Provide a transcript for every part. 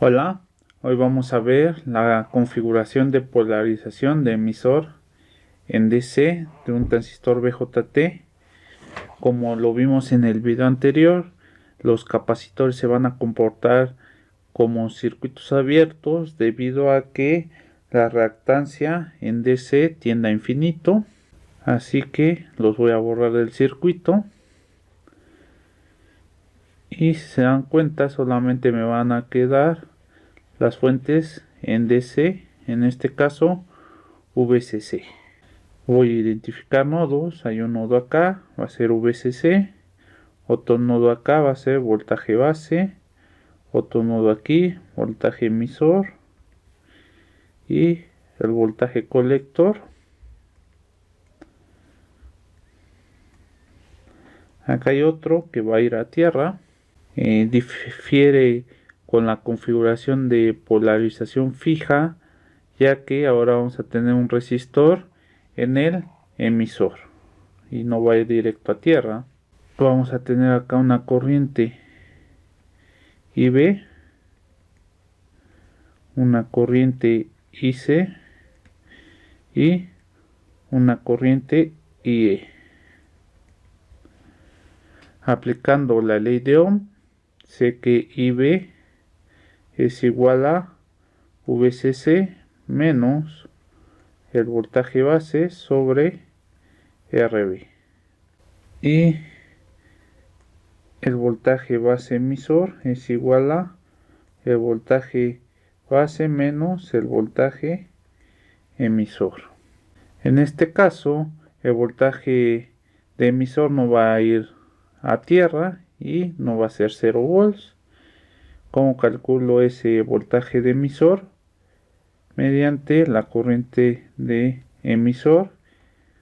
Hola, hoy vamos a ver la configuración de polarización de emisor en DC de un transistor BJT. Como lo vimos en el video anterior, los capacitores se van a comportar como circuitos abiertos debido a que la reactancia en DC tiende a infinito. Así que los voy a borrar del circuito. Y si se dan cuenta, solamente me van a quedar las fuentes en DC, en este caso VCC. Voy a identificar nodos. Hay un nodo acá, va a ser VCC. Otro nodo acá va a ser voltaje base. Otro nodo aquí, voltaje emisor. Y el voltaje colector. Acá hay otro que va a ir a tierra. Difiere con la configuración de polarización fija, ya que ahora vamos a tener un resistor en el emisor y no va a ir directo a tierra. Vamos a tener acá una corriente IB, una corriente IC y una corriente IE. Aplicando la ley de Ohm, sé que IB es igual a VCC menos el voltaje base sobre RB. Y el voltaje base emisor es igual a el voltaje base menos el voltaje emisor. En este caso, el voltaje de emisor no va a ir a tierra y no va a ser 0 volts. ¿Cómo calculo ese voltaje de emisor? Mediante la corriente de emisor,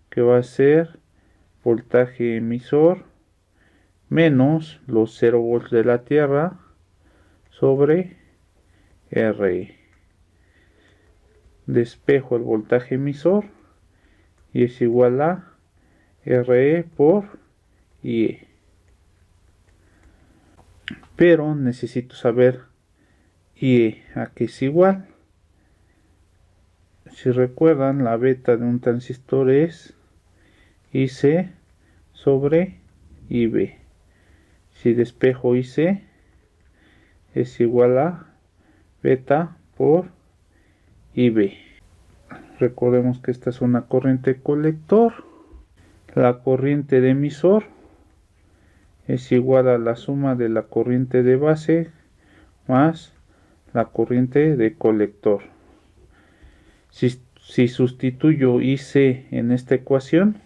que va a ser voltaje emisor menos los 0 volts de la tierra sobre RE. Despejo el voltaje emisor y es igual a RE por IE. Pero necesito saber IE a qué es igual. Si recuerdan, la beta de un transistor es IC sobre IB. Si despejo IC es igual a beta por IB. Recordemos que esta es una corriente colector. La corriente de emisor es igual a la suma de la corriente de base más la corriente de colector. Si sustituyo IC en esta ecuación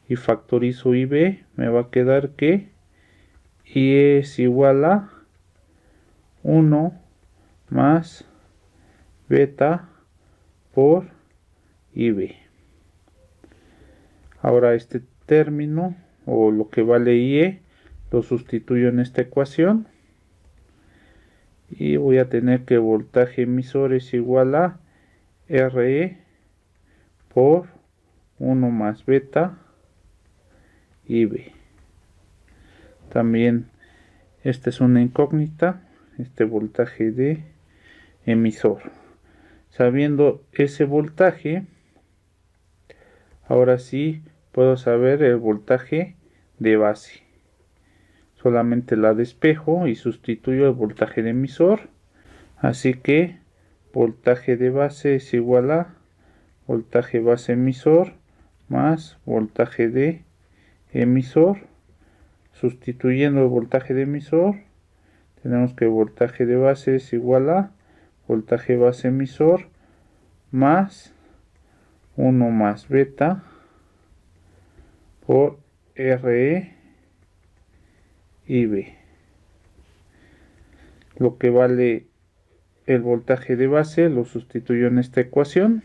y factorizo IB, me va a quedar que IE es igual a 1 más beta por IB. Ahora este término o lo que vale IE lo sustituyo en esta ecuación y voy a tener que voltaje emisor es igual a RE por 1 más beta IB. También esta es una incógnita, este voltaje de emisor. Sabiendo ese voltaje, ahora sí puedo saber el voltaje de base. Solamente la despejo y sustituyo el voltaje de emisor. Así que voltaje de base es igual a voltaje base emisor más voltaje de emisor. Sustituyendo el voltaje de emisor, tenemos que el voltaje de base es igual a voltaje base emisor más 1 más beta por RE IB. Lo que vale el voltaje de base lo sustituyo en esta ecuación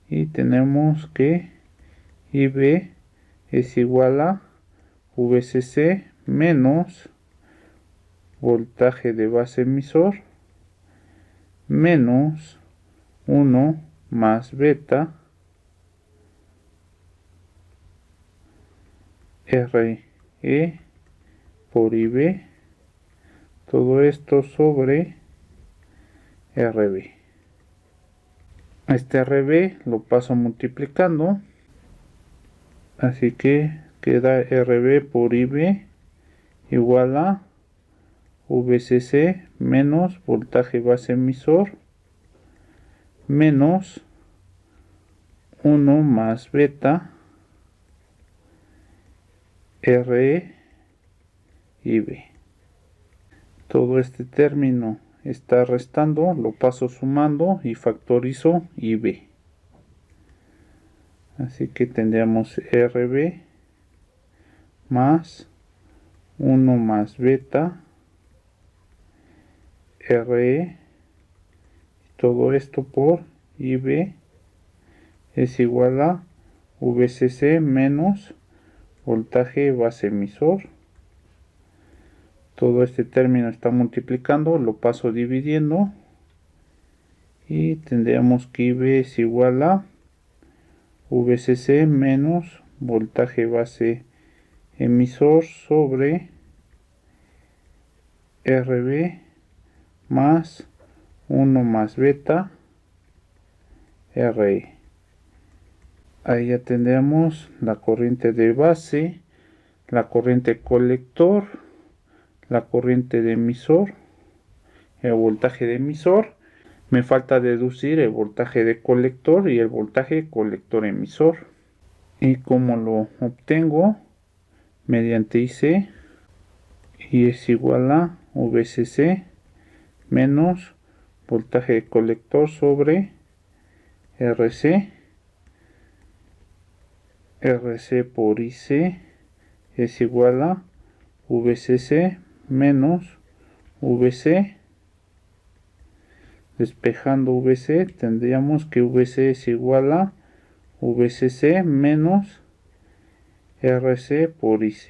y tenemos que IB es igual a VCC menos voltaje de base emisor menos 1 más beta RE por IB, todo esto sobre RB. Este RB lo paso multiplicando, así que queda RB por IB igual a VCC menos voltaje base emisor menos 1 más beta RE IB. Todo este término está restando, lo paso sumando y factorizo IB. Así que tendríamos RB más 1 más beta RE, todo esto por IB es igual a VCC menos voltaje base emisor. Todo este término está multiplicando, lo paso dividiendo y tendríamos que IB es igual a VCC menos voltaje base emisor sobre RB más 1 más beta RE. Ahí ya tendríamos la corriente de base, la corriente colector, la corriente de emisor, el voltaje de emisor. Me falta deducir el voltaje de colector y el voltaje colector emisor. ¿Y cómo lo obtengo? Mediante IC, y es igual a VCC menos voltaje de colector sobre RC. RC por IC es igual a VCC menos VC. Despejando VC tendríamos que VC es igual a VCC menos RC por IC.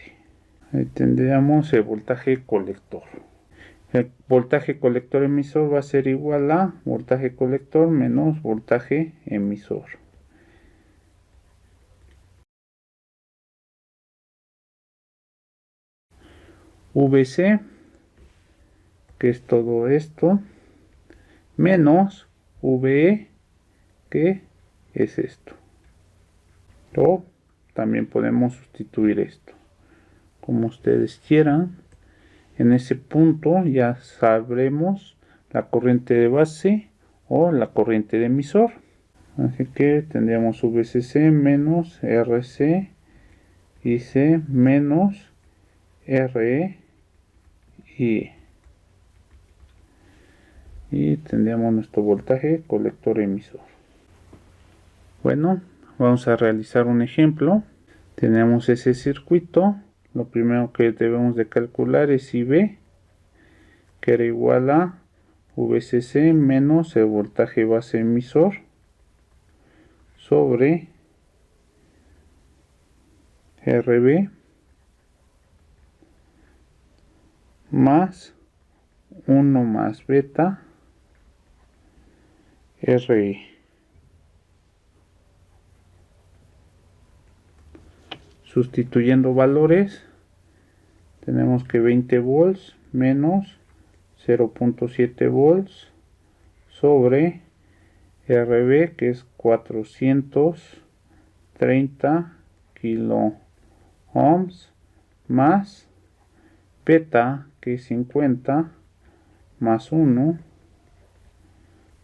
Ahí tendríamos el voltaje colector. El voltaje colector emisor va a ser igual a voltaje colector menos voltaje emisor. VC, que es todo esto, menos VE, que es esto. O también podemos sustituir esto como ustedes quieran. En ese punto ya sabremos la corriente de base o la corriente de emisor. Así que tendríamos VCC menos RC IC menos RE y tendríamos nuestro voltaje colector emisor. Bueno, vamos a realizar un ejemplo. Tenemos ese circuito. Lo primero que debemos de calcular es IB, que era igual a VCC menos el voltaje base emisor sobre RB más 1 más beta RE. Sustituyendo valores, tenemos que 20 volts menos 0.7 volts sobre RB, que es 430 kilo ohms, más beta, que es 50 más 1,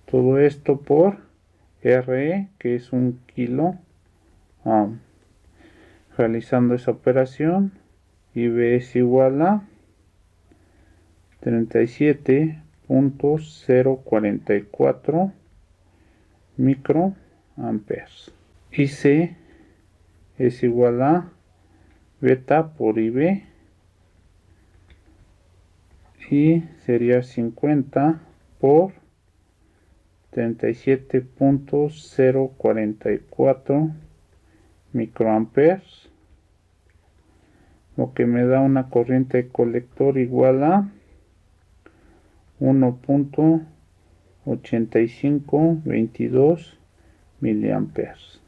todo esto por RE, que es 1 kilo ohm. Realizando esa operación, IB es igual a 37.044 microamperes. IC es igual a beta por IB y sería 50 por 37.044 microamperes, lo que me da una corriente de colector igual a 1.8522 miliamperes.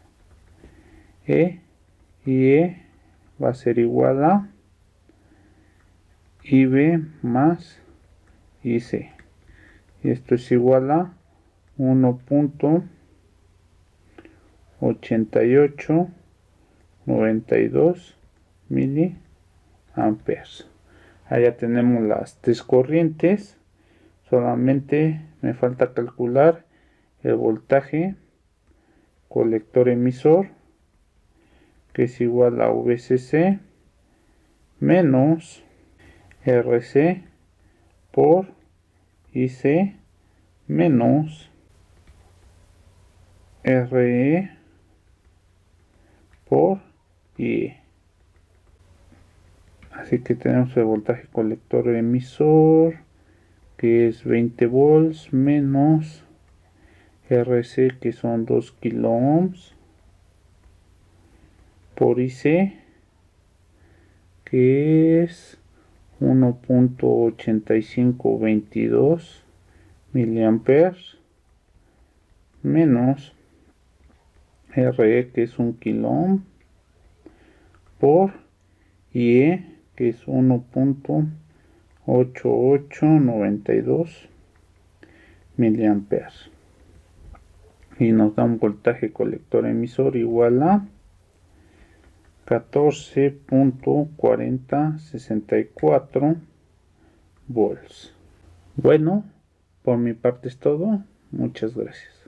E va a ser igual a IB más IC. Y esto es igual a 1.8892 miliamperes. Allá tenemos las tres corrientes. Solamente me falta calcular el voltaje colector emisor, que es igual a VCC menos RC por IC menos RE por IE. Así que tenemos el voltaje colector emisor, que es 20 volts, menos RC, que son 2 kilo ohms, por IC, que es 1.8522 miliamperes, menos RE, que es 1 kilo ohm, por IE, que es 1.8892 miliamperes. Y nos da un voltaje colector emisor igual a 14.4064 volts. Bueno, por mi parte es todo. Muchas gracias.